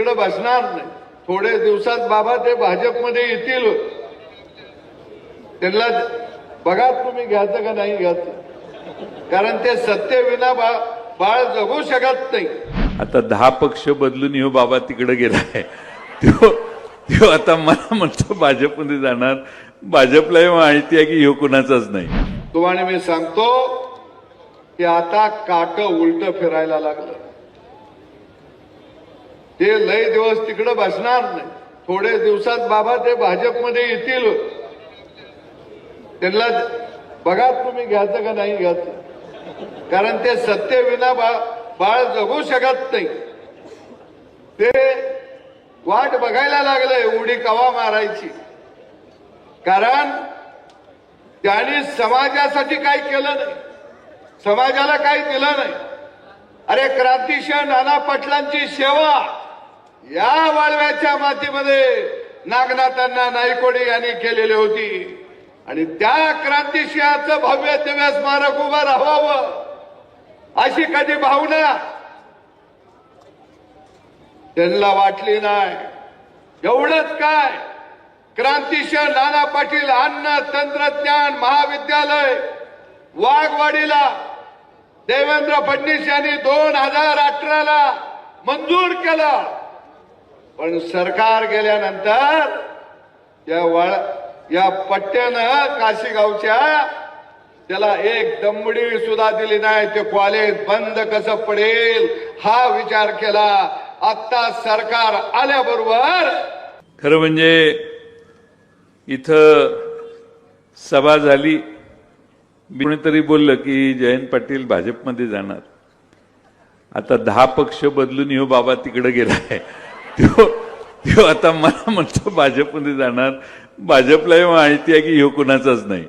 तिकडे बसणार नाही. थोडे दिवसात बाबा ते भाजपमध्ये येतील. त्यांना बघा तुम्ही घ्यायचं का नाही घ्यायचं, कारण ते सत्तेविना बाळ जगू शकत नाही. आता 10 पक्ष बदलून हो बाबा तिकडे गेलाय. तो आता मला म्हणतो भाजपमध्ये जाणार. भाजपलाही माहिती आहे की ह्यो कुणाचाच नाही. तुम्हाला मी सांगतो की आता काट उलट फिरायला लागलं. ते लय दिवस तिकडे बसणार नाही. थोडे दिवसात बाबा ते भाजपमध्ये येतील. त्यांना बघा तुम्ही घ्यायचं का नाही घ्यायचं, कारण ते सत्तेविना बाळ जगू शकत नाही. ते वाट बघायला लागले उडी कवा मारायची, कारण त्यांनी समाजासाठी काही केलं नाही, समाजाला काही दिलं नाही. अरे क्रांतिसिंह नाना पाटलांची सेवा या वाळव्याच्या मातीमध्ये नागनाथांना नाईकोडी यांनी केलेली होती, आणि त्या क्रांतिसिंहाचं भव्य दिव्य स्मारक उभं राहावं अशी कधी भावना त्यांना वाटली नाही. एवढंच काय, क्रांतिसिंह नाना पाटील अन्न तंत्रज्ञान महाविद्यालय वाघवाडीला देवेंद्र फडणवीस यांनी 2018ला मंजूर केलं, पण सरकार गेल्यानंतर या पट्ट्यानं काशीगावच्या त्याला एक दमडी सुद्धा दिली नाही. ते कॉलेज बंद कसं पडेल हा विचार केला. आता सरकार आल्याबरोबर खरं म्हणजे इथं सभा झाली. कोणीतरी बोललं की जयंत पाटील भाजपमध्ये जाणार. आता 10 पक्ष बदलून हो बाबा तिकडे गेलाय. तो आता मला म्हणतो भाजपमध्ये जाणार. भाजपलाही माहिती आहे की ह्यो कुणाचाच नाही.